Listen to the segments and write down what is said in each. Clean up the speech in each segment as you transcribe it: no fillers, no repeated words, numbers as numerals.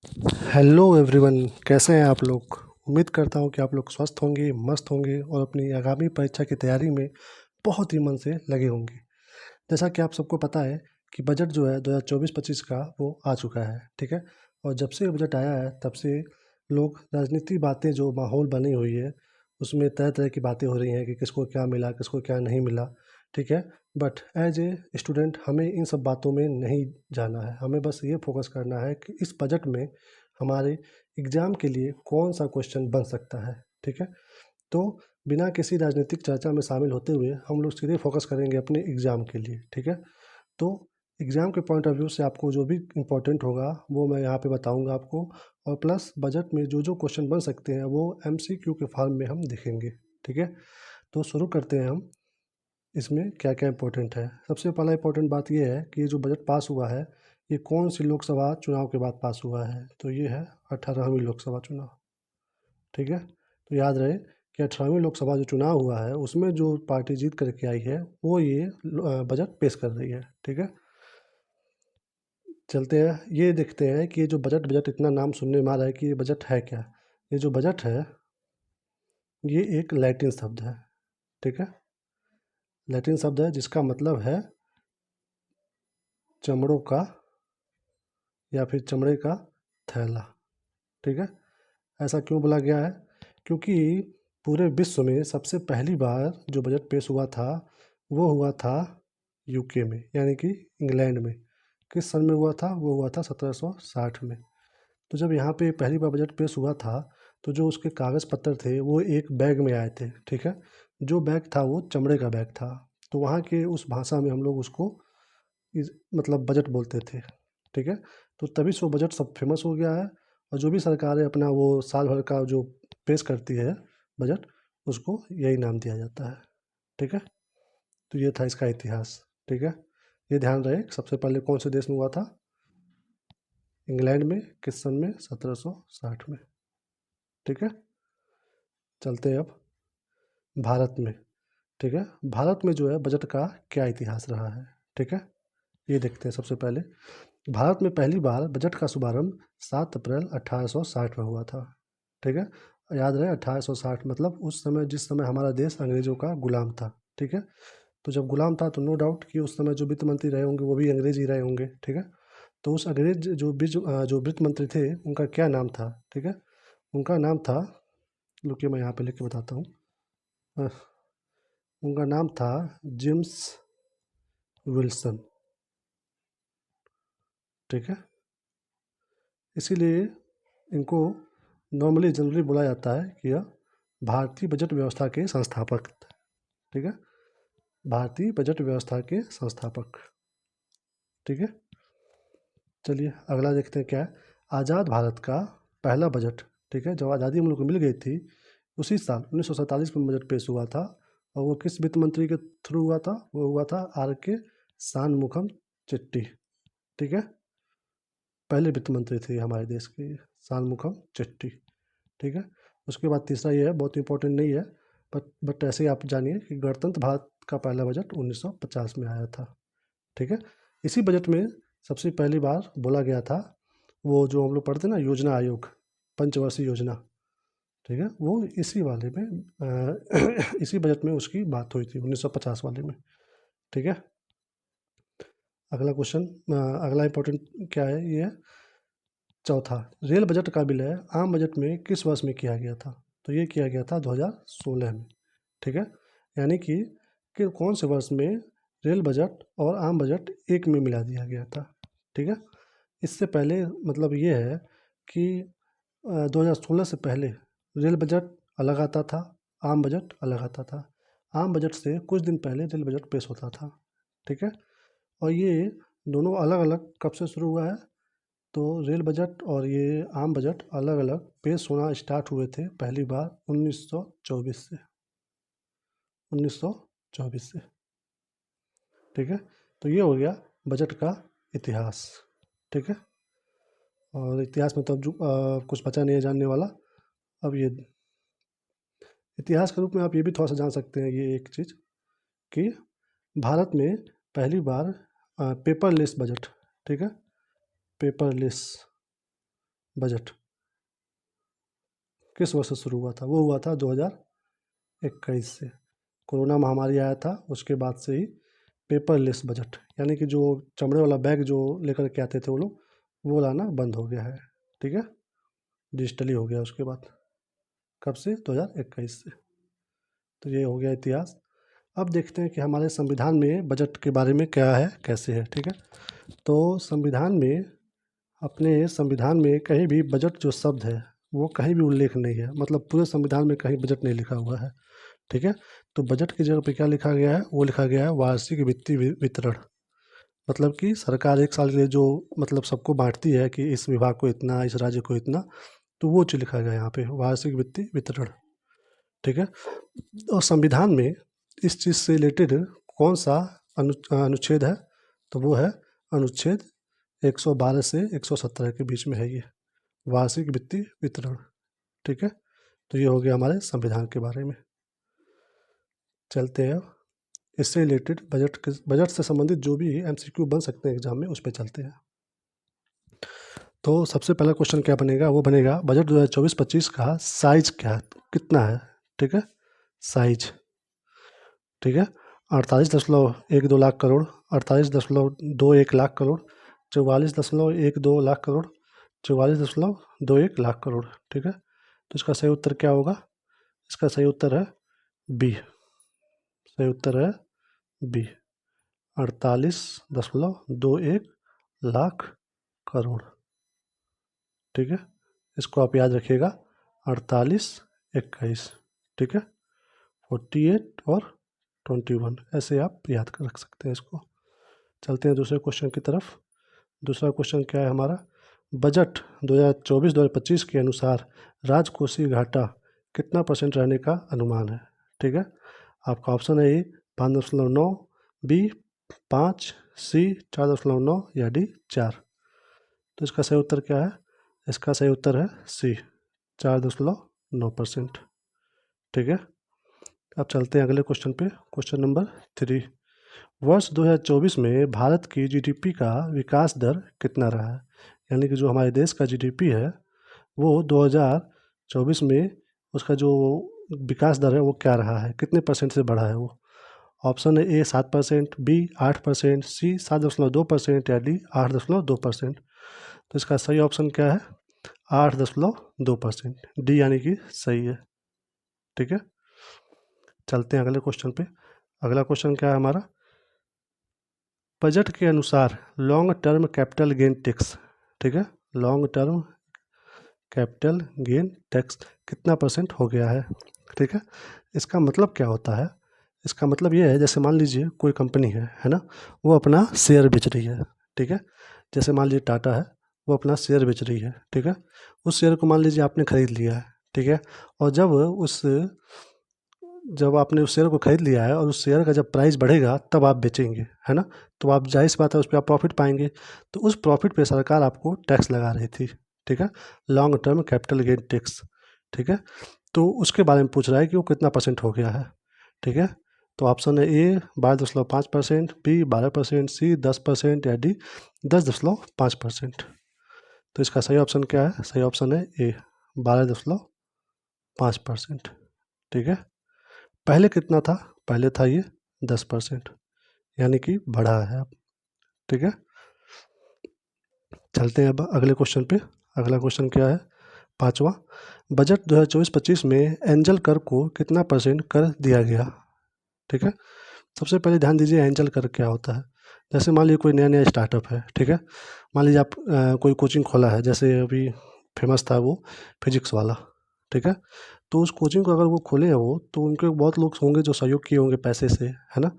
Hello everyone, कैसे हैं आप लोग। उम्मीद करता हूँ कि आप लोग स्वस्थ होंगे, मस्त होंगे और अपनी आगामी परीक्षा की तैयारी में बहुत ही मन से लगे होंगे। जैसा कि आप सबको पता है कि बजट जो है 2024-25 का वो आ चुका है, ठीक है। और जब से बजट आया है तब से लोग राजनीति बातें जो माहौल बनी हुई है उसमें तरह तरह की बातें हो रही हैं कि किसको क्या मिला, किसको क्या नहीं मिला, ठीक है। बट एज ए स्टूडेंट हमें इन सब बातों में नहीं जाना है, हमें बस ये फोकस करना है कि इस बजट में हमारे एग्ज़ाम के लिए कौन सा क्वेश्चन बन सकता है, ठीक है। तो बिना किसी राजनीतिक चर्चा में शामिल होते हुए हम लोग सीधे फोकस करेंगे अपने एग्ज़ाम के लिए, ठीक है। तो एग्ज़ाम के पॉइंट ऑफ व्यू से आपको जो भी इम्पोर्टेंट होगा वो मैं यहाँ पे बताऊँगा आपको। और प्लस बजट में जो जो क्वेश्चन बन सकते हैं वो एमसीक्यू के फॉर्म में हम देखेंगे, ठीक है। तो शुरू करते हैं हम, इसमें क्या क्या इम्पोर्टेंट है। सबसे पहला इम्पोर्टेंट बात ये है कि ये जो बजट पास हुआ है ये कौन सी लोकसभा चुनाव के बाद पास हुआ है, तो ये है 18वीं लोकसभा चुनाव, ठीक है। तो याद रहे कि 18वीं लोकसभा जो चुनाव हुआ है उसमें जो पार्टी जीत करके आई है वो ये बजट पेश कर रही है, ठीक है। चलते हैं, ये देखते हैं कि ये जो बजट बजट इतना नाम सुनने में आ रहा है कि ये बजट है क्या। ये जो बजट है ये एक लैटिन शब्द है, ठीक है। लैटिन शब्द है जिसका मतलब है चमड़ों का या फिर चमड़े का थैला, ठीक है। ऐसा क्यों बोला गया है, क्योंकि पूरे विश्व में सबसे पहली बार जो बजट पेश हुआ था वो हुआ था यूके में, यानी कि इंग्लैंड में। किस सन में हुआ था, वो हुआ था 1760 में। तो जब यहाँ पे पहली बार बजट पेश हुआ था तो जो उसके कागज़ पत्तर थे वो एक बैग में आए थे, ठीक है। जो बैग था वो चमड़े का बैग था। तो वहाँ के उस भाषा में हम लोग उसको मतलब बजट बोलते थे, ठीक है। तो तभी से वो बजट सब फेमस हो गया है। और जो भी सरकारें अपना वो साल भर का जो पेश करती है बजट, उसको यही नाम दिया जाता है, ठीक है। तो ये था इसका इतिहास, ठीक है। ये ध्यान रहे सबसे पहले कौन से देश में हुआ था, इंग्लैंड में। किस सन में, 1760 में, ठीक है। चलते हैं अब भारत में, ठीक है। भारत में जो है बजट का क्या इतिहास रहा है, ठीक है। ये देखते हैं सबसे पहले। भारत में पहली बार बजट का शुभारंभ 7 अप्रैल 1860 में हुआ था, ठीक है। याद रहे 1860 मतलब उस समय जिस समय हमारा देश अंग्रेज़ों का गुलाम था, ठीक है। तो जब गुलाम था तो नो डाउट कि उस समय जो वित्त मंत्री रहे होंगे वो भी अंग्रेज ही रहे होंगे, ठीक है। तो उस अंग्रेज जो वित्त मंत्री थे उनका क्या नाम था, ठीक है। उनका नाम था, रुकिए मैं यहाँ पे लिख के बताता हूँ। अ, उनका नाम था जेम्स विल्सन, ठीक है। इसीलिए इनको नॉर्मली जनरली बोला जाता है कि यह भारतीय बजट व्यवस्था के संस्थापक, ठीक है। भारतीय बजट व्यवस्था के संस्थापक, ठीक है। चलिए अगला देखते हैं क्या है। आज़ाद भारत का पहला बजट, ठीक है, जब आज़ादी हम लोग को मिल गई थी उसी साल 1947 में बजट पेश हुआ था। और वो किस वित्त मंत्री के थ्रू हुआ था, वो हुआ था आर के शानमुखम चेट्टी, ठीक है। पहले वित्त मंत्री थे हमारे देश के शानमुखम चेट्टी, ठीक है। उसके बाद तीसरा ये है, बहुत इंपॉर्टेंट नहीं है, बट ऐसे ही आप जानिए कि गणतंत्र भारत का पहला बजट 1950 में आया था, ठीक है। इसी बजट में सबसे पहली बार बोला गया था, वो जो हम लोग पढ़ते हैं ना योजना आयोग, पंचवर्षीय योजना, ठीक है, वो इसी वाले में इसी बजट में उसकी बात हुई थी 1950 वाले में, ठीक है। अगला क्वेश्चन, अगला इंपॉर्टेंट क्या है, ये है चौथा, रेल बजट का विलय आम बजट में किस वर्ष में किया गया था, तो ये किया गया था 2016 में, ठीक है। यानी कि कौन से वर्ष में रेल बजट और आम बजट एक में मिला दिया गया था, ठीक है। इससे पहले मतलब ये है कि 2016 से पहले रेल बजट अलग आता था, आम बजट अलग आता था। आम बजट से कुछ दिन पहले रेल बजट पेश होता था, ठीक है। और ये दोनों अलग अलग कब से शुरू हुआ है, तो रेल बजट और ये आम बजट अलग अलग पेश होना स्टार्ट हुए थे पहली बार 1924 से, 1924 से, ठीक है। तो ये हो गया बजट का इतिहास, ठीक है। और इतिहास में तो अब कुछ बचा नहीं है जानने वाला। अब ये इतिहास के रूप में आप ये भी थोड़ा सा जान सकते हैं, ये एक चीज़ कि भारत में पहली बार पेपरलेस बजट, ठीक है, पेपरलेस बजट किस वर्ष से शुरू हुआ था? वो हुआ था 2021 से। कोरोना महामारी आया था, उसके बाद से ही पेपरलेस बजट, यानी कि जो चमड़े वाला बैग जो लेकर के आते थे वो लोग, वो लाना बंद हो गया है। ठीक है, डिजिटली हो गया उसके बाद। कब से? 2021 से। तो ये हो गया इतिहास। अब देखते हैं कि हमारे संविधान में बजट के बारे में क्या है, कैसे है। ठीक है, तो संविधान में, अपने संविधान में कहीं भी बजट जो शब्द है वो कहीं भी उल्लेख नहीं है, मतलब पूरे संविधान में कहीं बजट नहीं लिखा हुआ है। ठीक है, तो बजट की जगह पे क्या लिखा गया है? वो लिखा गया है वार्षिक वित्तीय वितरण। मतलब कि सरकार एक साल के लिए जो, मतलब सबको बांटती है कि इस विभाग को इतना, इस राज्य को इतना, तो वो चीज़ लिखा गया है यहाँ पे, वार्षिक वित्तीय वितरण। ठीक है, और संविधान में इस चीज़ से रिलेटेड कौन सा अनुच्छेद है? तो वो है अनुच्छेद 112 से 117 के बीच में है ये, वार्षिक वित्तीय वितरण। ठीक है, तो ये हो गया हमारे संविधान के बारे में। चलते हैं इससे रिलेटेड बजट से संबंधित जो भी एमसीक्यू बन सकते हैं एग्जाम में, उस पर चलते हैं। तो सबसे पहला क्वेश्चन क्या बनेगा? वो बनेगा बजट 2024-25 का साइज क्या, कितना है? ठीक है, साइज। ठीक है, 48.12 करोड़, 48.21 करोड़, 44.12 करोड़, 44.21 करोड़। ठीक है, तो इसका सही उत्तर क्या होगा? इसका सही उत्तर है बी। सही उत्तर है बी, 48.21 करोड़। ठीक है, इसको आप याद रखिएगा, 48-21। ठीक है, 48 और 21, ऐसे आप याद कर रख सकते हैं इसको। चलते हैं दूसरे क्वेश्चन की तरफ। दूसरा क्वेश्चन क्या है हमारा? बजट 2024-2025 के अनुसार राजकोषीय घाटा कितना % रहने का अनुमान है? ठीक है, आपका ऑप्शन है ए 5.9, बी 5, सी 4.9 या डी 4। तो इसका सही उत्तर क्या है? इसका सही उत्तर है सी, 4.9%। ठीक है, अब चलते हैं अगले क्वेश्चन पे। क्वेश्चन नंबर 3, वर्ष 2024 में भारत की जीडीपी का विकास दर कितना रहा है? यानी कि जो हमारे देश का जीडीपी है वो 2024 में उसका जो विकास दर है वो क्या रहा है, कितने % से बढ़ा है वो? ऑप्शन है ए 7%, बी 8%, सी 7.2% या डी 8.2%। तो इसका सही ऑप्शन क्या है? 8.2%, डी यानी कि सही है। ठीक है, चलते हैं अगले क्वेश्चन पे। अगला क्वेश्चन क्या है हमारा? बजट के अनुसार long term capital gain tax, ठीक है, long term capital gain tax कितना % हो गया है? ठीक है, इसका मतलब क्या होता है? इसका मतलब ये है, जैसे मान लीजिए कोई कंपनी है ना, वो अपना शेयर बेच रही है। ठीक है, जैसे मान लीजिए टाटा है, वो अपना शेयर बेच रही है। ठीक है, उस शेयर को मान लीजिए आपने खरीद लिया है। ठीक है, और जब आपने उस शेयर को खरीद लिया है और उस शेयर का जब प्राइस बढ़ेगा तब आप बेचेंगे, है ना, तो आप जाहिर सी बात है उस पर आप प्रॉफिट पाएंगे। तो उस प्रॉफिट पे सरकार आपको टैक्स लगा रही थी। ठीक है, long term capital gain tax. ठीक है, तो उसके बारे में पूछ रहा है कि वो कितना % हो गया है। ठीक है, तो ऑप्शन है ए 12.5%, बी 12%, सी 10% या डी 10.5%। तो इसका सही ऑप्शन क्या है? सही ऑप्शन है ए 12.5%। ठीक है, पहले कितना था? पहले था ये 10%, यानी कि बढ़ा है अब। ठीक है, चलते हैं अब अगले क्वेश्चन पे। अगला क्वेश्चन क्या है? पाँचवा, बजट 2024-25 में एंजल कर को कितना % कर दिया गया? ठीक है, सबसे पहले ध्यान दीजिए एंजल कर क्या होता है। जैसे मान लीजिए कोई नया नया स्टार्टअप है। ठीक है, मान लीजिए आप कोई कोचिंग खोला है, जैसे अभी फेमस था वो फिजिक्स वाला। ठीक है, तो उस कोचिंग को अगर वो खोले हैं वो, तो उनके बहुत लोग होंगे जो सहयोग किए होंगे पैसे से, है ना।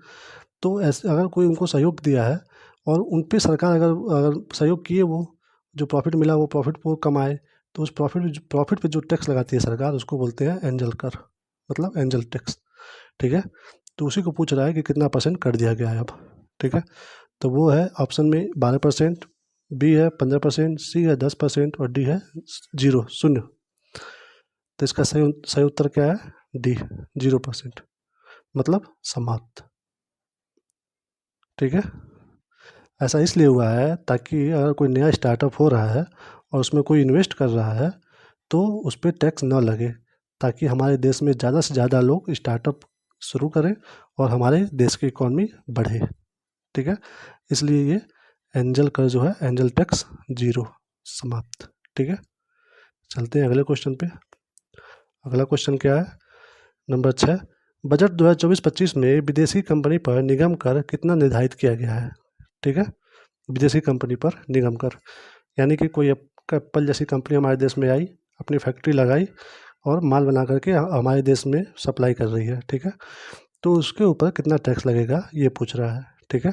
तो ऐसे अगर कोई उनको सहयोग दिया है और उन पे सरकार अगर अगर सहयोग किए, वो जो प्रॉफिट मिला वो प्रॉफिट वो कमाए, तो उस प्रॉफिट पे जो टैक्स लगाती है सरकार, उसको बोलते हैं एंजल कर, मतलब एंजल टैक्स। ठीक है, तो उसी को पूछ रहा है कि कितना % कर दिया गया है अब। ठीक है, तो वो है ऑप्शन में 12%, बी है 15%, सी है 10% और डी है 0 तो इसका सही सही उत्तर क्या है? डी 0%, मतलब समाप्त। ठीक है, ऐसा इसलिए हुआ है ताकि अगर कोई नया स्टार्टअप हो रहा है और उसमें कोई इन्वेस्ट कर रहा है तो उस पर टैक्स न लगे, ताकि हमारे देश में ज़्यादा से ज़्यादा लोग स्टार्टअप शुरू करें और हमारे देश की इकॉनमी बढ़े। ठीक है, इसलिए ये एंजल कर जो है, एंजल टैक्स 0 समाप्त। ठीक है, चलते हैं अगले क्वेश्चन पे। अगला क्वेश्चन क्या है, नंबर 6, बजट 2024-25 में विदेशी कंपनी पर निगम कर कितना निर्धारित किया गया है। ठीक है, विदेशी कंपनी पर निगम कर, यानी कि कोई एप्पल जैसी कंपनी हमारे देश में आई, अपनी फैक्ट्री लगाई और माल बना करके हमारे देश में सप्लाई कर रही है। ठीक है, तो उसके ऊपर कितना टैक्स लगेगा ये पूछ रहा है। ठीक है,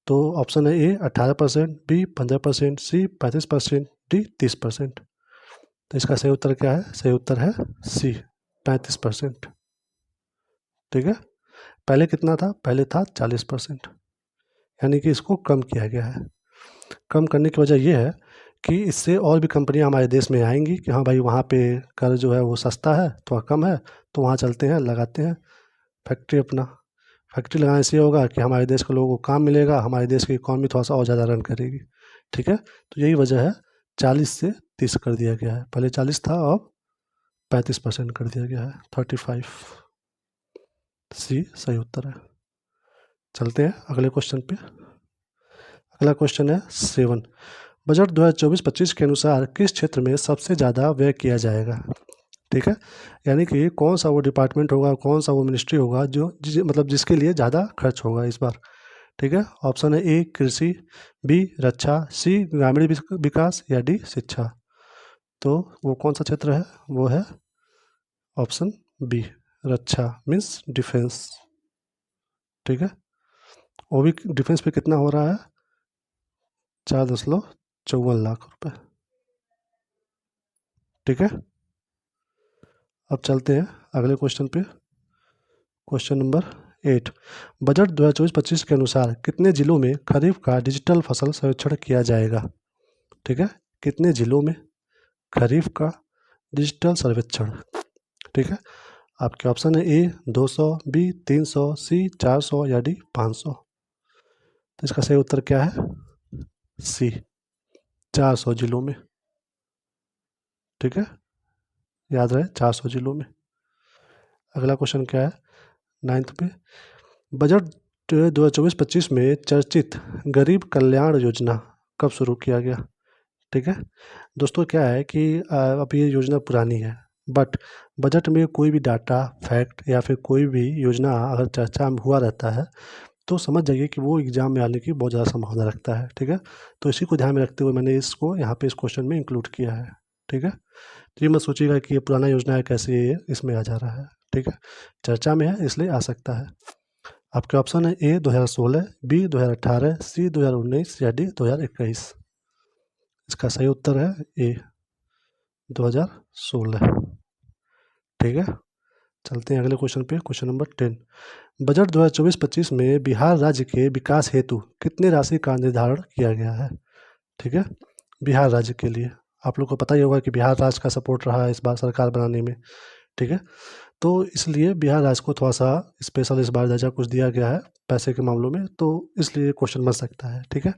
तो ऑप्शन है ए 18%, बी 15%, सी 35%, डी 30%। तो इसका सही उत्तर क्या है, सही उत्तर है सी 35%। ठीक है, पहले कितना था, पहले था 40%, यानी कि इसको कम किया गया है। कम करने की वजह यह है कि इससे और भी कंपनियां हमारे देश में आएंगी कि हाँ भाई वहाँ पे कर जो है वो सस्ता है, थोड़ा कम है, तो वहाँ चलते हैं, लगाते हैं फैक्ट्री अपना। फैक्ट्री लगाने से ये होगा कि हमारे देश के लोगों को काम मिलेगा, हमारे देश की इकॉनमी थोड़ा सा और ज़्यादा रन करेगी। ठीक है, तो यही वजह है 40 से 30 कर दिया गया है, पहले 40 था अब 35% कर दिया गया है, 35। सी सही उत्तर है। चलते हैं अगले क्वेश्चन पे। अगला क्वेश्चन है 7, बजट 2024-25 के अनुसार किस क्षेत्र में सबसे ज़्यादा व्यय किया जाएगा। ठीक है, यानी कि कौन सा वो डिपार्टमेंट होगा, कौन सा वो मिनिस्ट्री होगा जो मतलब जिसके लिए ज़्यादा खर्च होगा इस बार। ठीक है, ऑप्शन है ए कृषि, बी रक्षा, सी ग्रामीण विकास या डी शिक्षा। तो वो कौन सा क्षेत्र है, वो है ऑप्शन बी रक्षा, मीन्स डिफेंस। ठीक है, वो भी डिफेंस पे कितना हो रहा है, 4.54 लाख रुपए। ठीक है, अब चलते हैं अगले क्वेश्चन पे। क्वेश्चन नंबर 8, बजट 2024-25 के अनुसार कितने जिलों में खरीफ का डिजिटल फसल सर्वेक्षण किया जाएगा। ठीक है, कितने जिलों में खरीफ का डिजिटल सर्वेक्षण। ठीक है, आपके ऑप्शन है ए 200, बी 300, सी 400 या डी 500। तो इसका सही उत्तर क्या है, सी 400 जिलों में। ठीक है, याद रहे 400 जिलों में। अगला क्वेश्चन क्या है, 9th पे, बजट 2024-25 में चर्चित गरीब कल्याण योजना कब शुरू किया गया। ठीक है, दोस्तों क्या है कि अब ये योजना पुरानी है, बट बजट में कोई भी डाटा फैक्ट या फिर कोई भी योजना अगर चर्चा में हुआ रहता है तो समझ जाइए कि वो एग्जाम में आने की बहुत ज़्यादा संभावना रखता है। ठीक है, तो इसी को ध्यान में रखते हुए मैंने इसको यहाँ पे इस क्वेश्चन में इंक्लूड किया है। ठीक है, तो ये मत सोचिएगा कि ये पुराना योजना है कैसे ये इसमें आ जा रहा है। ठीक है, चर्चा में है इसलिए आ सकता है। आपके ऑप्शन है ए 2016, बी 2018, सी 2019 या डी 2021। इसका सही उत्तर है ए 2016। ठीक है, चलते हैं अगले क्वेश्चन पे। क्वेश्चन नंबर 10, बजट 2024-25 में बिहार राज्य के विकास हेतु कितनी राशि का निर्धारण किया गया है। ठीक है, बिहार राज्य के लिए आप लोग को पता ही होगा कि बिहार राज्य का सपोर्ट रहा है इस बार सरकार बनाने में। ठीक है, तो इसलिए बिहार राज्य को थोड़ा सा स्पेशल इस बार दर्जा कुछ दिया गया है पैसे के मामलों में, तो इसलिए क्वेश्चन बन सकता है। ठीक है,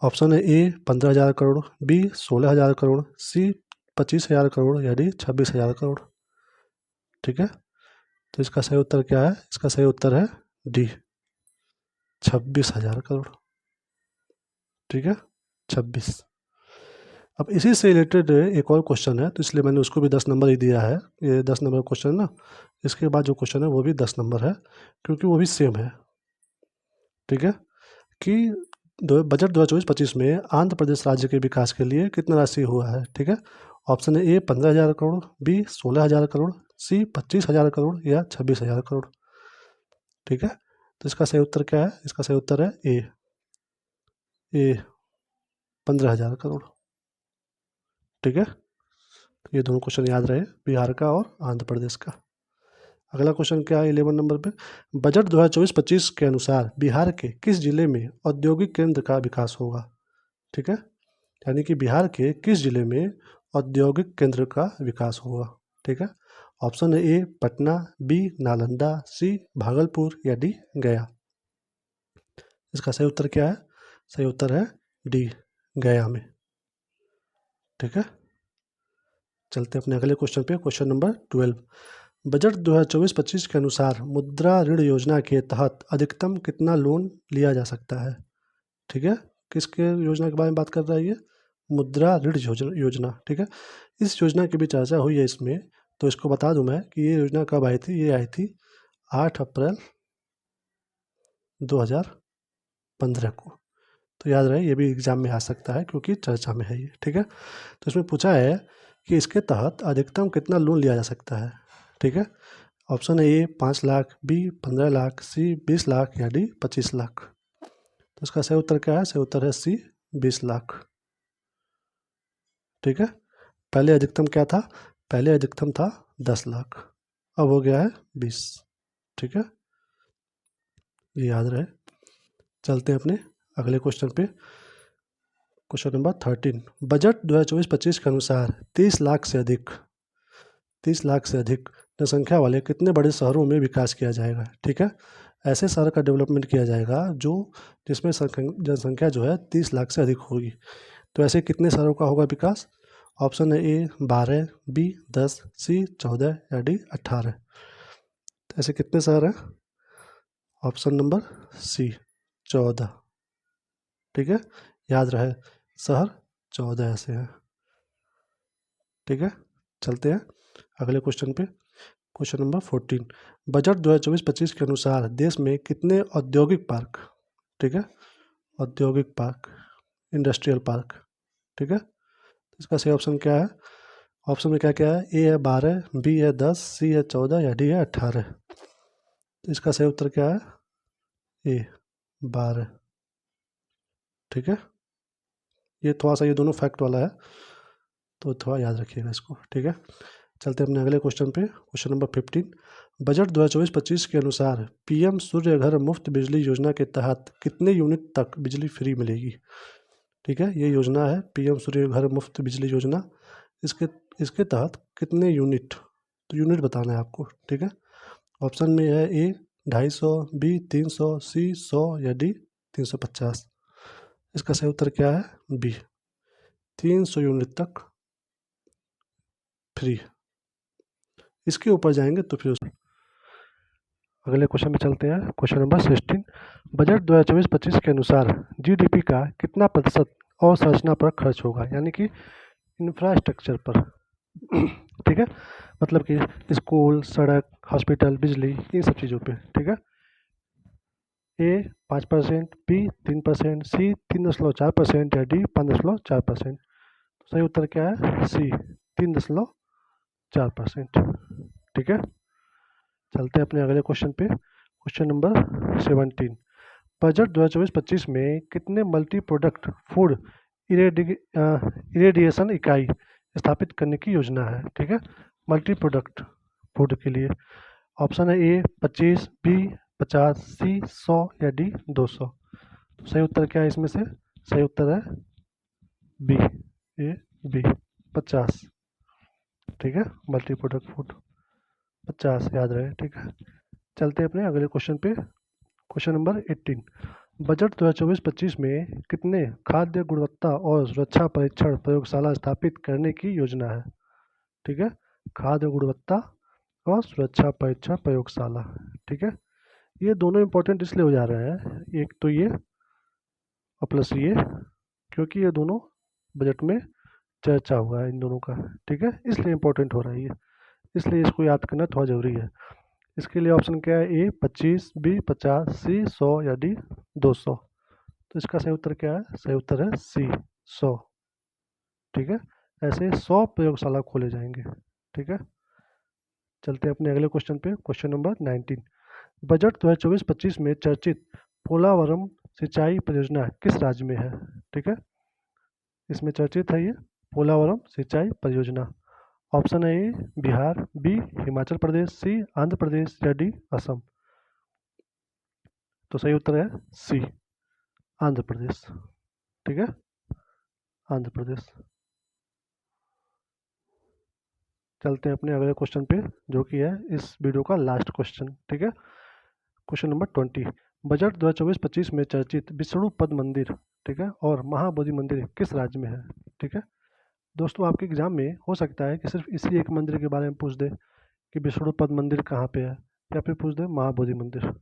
ऑप्शन है ए 15,000 करोड़, बी 16,000 करोड़, सी 25,000 करोड़ या डी 26,000 करोड़। ठीक है, तो इसका सही उत्तर क्या है, इसका सही उत्तर है डी 26,000 करोड़। ठीक है, 26। अब इसी से रिलेटेड एक और क्वेश्चन है, तो इसलिए मैंने उसको भी 10 नंबर ही दिया है। ये 10 नंबर क्वेश्चन है ना, इसके बाद जो क्वेश्चन है वो भी 10 नंबर है क्योंकि वो भी सेम है। ठीक है, कि बजट 2024-25 में आंध्र प्रदेश राज्य के विकास के लिए कितना राशि हुआ है। ठीक है, ऑप्शन है ए 15,000 करोड़, बी 16,000 करोड़, सी 25,000 करोड़ या 26,000 करोड़। ठीक है, तो इसका सही उत्तर क्या है, इसका सही उत्तर है ए 15,000 करोड़। ठीक है, तो ये दोनों क्वेश्चन याद रहे, बिहार का और आंध्र प्रदेश का। अगला क्वेश्चन क्या है 11 नंबर पे, बजट 2024-25 के अनुसार बिहार के किस जिले में औद्योगिक केंद्र का विकास होगा। ठीक है, यानी कि बिहार के किस जिले में औद्योगिक केंद्र का विकास होगा। ठीक है, ऑप्शन है ए पटना, बी नालंदा, सी भागलपुर या डी गया। इसका सही उत्तर क्या है, सही उत्तर है डी, गया में। ठीक है, चलते हैं अपने अगले क्वेश्चन पे। क्वेश्चन नंबर 12, बजट 2024-25 के अनुसार मुद्रा ऋण योजना के तहत अधिकतम कितना लोन लिया जा सकता है? ठीक है, किसके योजना के बारे में बात कर रहा है ये? मुद्रा ऋण योजना। ठीक है, इस योजना की भी चर्चा हुई है इसमें, तो इसको बता दूं मैं कि ये योजना कब आई थी। ये आई थी 8 अप्रैल 2015 को। तो याद रहे, ये भी एग्जाम में आ सकता है क्योंकि चर्चा में है ये। ठीक है, तो इसमें पूछा है कि इसके तहत अधिकतम कितना लोन लिया जा सकता है। ठीक है, ऑप्शन है ए 5 लाख, बी 15 लाख, सी 20 लाख या डी 25 लाख। तो इसका सही उत्तर क्या है? सही उत्तर है सी 20 लाख। ठीक है, पहले अधिकतम क्या था? पहले अधिकतम था 10 लाख, अब हो गया है 20। ठीक है, ये याद रहे। चलते हैं अपने अगले क्वेश्चन पे। क्वेश्चन नंबर 13, बजट 2024-25 के अनुसार 30 लाख से अधिक जनसंख्या वाले कितने बड़े शहरों में विकास किया जाएगा? ठीक है, ऐसे शहर का डेवलपमेंट किया जाएगा जिसमें जनसंख्या जो है 30 लाख से अधिक होगी। तो ऐसे कितने शहरों का होगा विकास? ऑप्शन है ए 12, बी 10, सी 14 या डी 18। तो ऐसे कितने शहर हैं? Option number C 14। ठीक है, याद रहे, शहर 14 ऐसे हैं। ठीक है, चलते हैं अगले क्वेश्चन पे। क्वेश्चन नंबर 14, बजट 2024-25 के अनुसार देश में कितने औद्योगिक पार्क, ठीक है, औद्योगिक पार्क, इंडस्ट्रियल पार्क, ठीक है, इसका सही ऑप्शन क्या है? ऑप्शन में क्या क्या है? ए है 12, बी है 10, सी है 14 या डी है 18। तो इसका सही उत्तर क्या है? ए 12। ठीक है, ये थोड़ा सा, ये दोनों फैक्ट वाला है, तो थोड़ा याद रखिएगा इसको। ठीक है, चलते हैं अपने अगले क्वेश्चन पे। क्वेश्चन नंबर 15, बजट 2024-25 के अनुसार पीएम सूर्य घर मुफ्त बिजली योजना के तहत कितने यूनिट तक बिजली फ्री मिलेगी? ठीक है, ये योजना है पीएम सूर्य घर मुफ्त बिजली योजना। इसके इसके तहत कितने यूनिट, तो यूनिट बताना है आपको। ठीक है, ऑप्शन में है ए 250, बी 300, सी 100 या डी 350। इसका सही उत्तर क्या है? बी 300 यूनिट तक फ्री। इसके ऊपर जाएंगे तो फिर अगले क्वेश्चन में चलते हैं। क्वेश्चन नंबर 16, बजट 2024-25 के अनुसार जीडीपी का कितना प्रतिशत अवसंरचना पर खर्च होगा, यानी कि इंफ्रास्ट्रक्चर पर। ठीक है, मतलब कि स्कूल, सड़क, हॉस्पिटल, बिजली, इन सब चीज़ों पे। ठीक है, ए 5%, बी 3%, सी 3.4% या डी 5.4%। सही उत्तर क्या है? सी 3.4%। ठीक है, चलते हैं अपने अगले क्वेश्चन पे। क्वेश्चन नंबर 17, बजट 2024-25 में कितने मल्टी प्रोडक्ट फूड इरेडिएशन इकाई स्थापित करने की योजना है? ठीक है, मल्टी प्रोडक्ट फूड के लिए। ऑप्शन है ए 25, बी 50, सी 100 या डी 200। तो सही उत्तर क्या है इसमें से? सही उत्तर है बी, ए बी 50। ठीक है, मल्टी प्रोडक्ट फूड 50, याद रहे। ठीक है, चलते हैं अपने अगले क्वेश्चन पे। क्वेश्चन नंबर 18, बजट 2024-25 में कितने खाद्य गुणवत्ता और सुरक्षा परीक्षण प्रयोगशाला स्थापित करने की योजना है? ठीक है, खाद्य गुणवत्ता और सुरक्षा परीक्षण प्रयोगशाला। ठीक है, ये दोनों इंपॉर्टेंट इसलिए हो जा रहे हैं, एक तो ये और प्लस ये, क्योंकि ये दोनों बजट में चर्चा हुआ है इन दोनों का। ठीक है, इसलिए इंपॉर्टेंट हो रहा है ये, इसलिए इसको याद करना थोड़ा ज़रूरी है। इसके लिए ऑप्शन क्या है? ए 25, बी 50, सी 100 या डी 200। तो इसका सही उत्तर क्या है? सही उत्तर है सी 100। ठीक है, ऐसे 100 प्रयोगशाला खोले जाएंगे। ठीक है, चलते हैं अपने अगले क्वेश्चन पे। क्वेश्चन नंबर 19, बजट 2024-25 में चर्चित पोलावरम सिंचाई परियोजना किस राज्य में है? ठीक है, इसमें चर्चित है ये पोलावरम सिंचाई परियोजना। ऑप्शन है ए बिहार, बी हिमाचल प्रदेश, सी आंध्र प्रदेश या डी असम। तो सही उत्तर है सी आंध्र प्रदेश। ठीक है, आंध्र प्रदेश। चलते हैं अपने अगले क्वेश्चन पे, जो कि है इस वीडियो का लास्ट क्वेश्चन। ठीक है, क्वेश्चन नंबर 20, बजट 2024-25 में चर्चित विष्णु पद मंदिर, ठीक है, और महाबोधि मंदिर किस राज्य में है? ठीक है दोस्तों, आपके एग्जाम में हो सकता है कि सिर्फ इसी एक मंदिर के बारे में पूछ दे कि विष्णु पद मंदिर कहाँ पे है, या फिर पूछ दे महाबोधि मंदिर।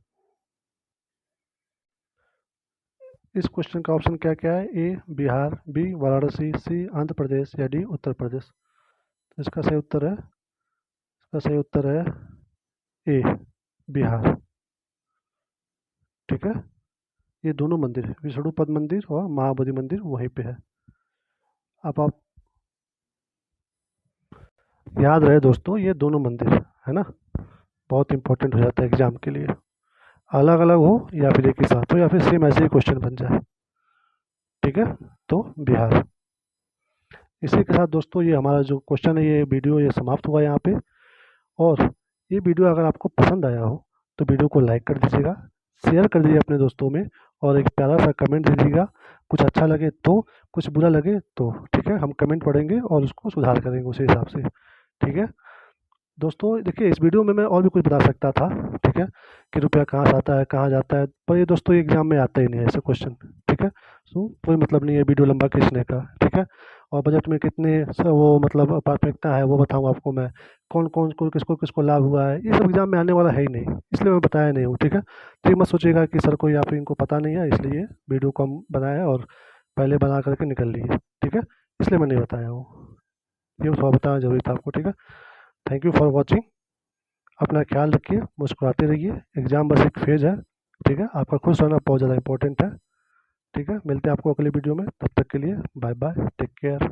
इस क्वेश्चन का ऑप्शन क्या क्या है? ए बिहार, बी वाराणसी, सी आंध्र प्रदेश, या डी उत्तर प्रदेश। तो इसका सही उत्तर है ए बिहार। ठीक है, ये दोनों मंदिर है, विष्णु पद मंदिर और महाबोधि मंदिर वहीं पे है। अब आप याद रहे दोस्तों, ये दोनों मंदिर है ना, बहुत इंपॉर्टेंट हो जाता है एग्जाम के लिए। अलग अलग हो या फिर एक ही साथ हो या फिर सेम ऐसे ही क्वेश्चन बन जाए। ठीक है, तो बिहार। इसी के साथ दोस्तों ये हमारा जो क्वेश्चन है, ये वीडियो ये समाप्त हुआ यहाँ पे। और ये वीडियो अगर आपको पसंद आया हो तो वीडियो को लाइक कर दीजिएगा, शेयर कर दीजिए अपने दोस्तों में, और एक प्यारा सा कमेंट दीजिएगा। कुछ अच्छा लगे तो, कुछ बुरा लगे तो, ठीक है, हम कमेंट पढ़ेंगे और उसको सुधार करेंगे उसी हिसाब से। ठीक है दोस्तों, देखिए इस वीडियो में मैं और भी कुछ बता सकता था, ठीक है, कि रुपया कहाँ से आता है कहाँ जाता है, पर ये दोस्तों एग्जाम में आता ही नहीं है ऐसे क्वेश्चन। ठीक है, सो कोई मतलब नहीं है वीडियो लंबा खींचने का। ठीक है, और बजट में कितने वो मतलब प्राथमिकता है वो बताऊँ आपको मैं, कौन कौन को किसको किसको लाभ हुआ है, ये सब एग्जाम में आने वाला है ही नहीं, इसलिए मैं बताया नहीं हूँ। ठीक है, तो ये मत सोचिएगा कि सर को या फिर इनको पता नहीं है इसलिए वीडियो को हम बनाए और पहले बना करके निकल लिए। ठीक है, इसलिए मैं नहीं बताया हूँ, ये थोड़ा बताना जरूरी था आपको। ठीक है, थैंक यू फॉर वॉचिंग। अपना ख्याल रखिए, मुस्कुराते रहिए, एग्ज़ाम बस एक फेज़ है। ठीक है, आपका खुश रहना बहुत ज़्यादा इंपॉर्टेंट है। ठीक है, मिलते हैं आपको अगली वीडियो में, तब तक के लिए बाय बाय, टेक केयर।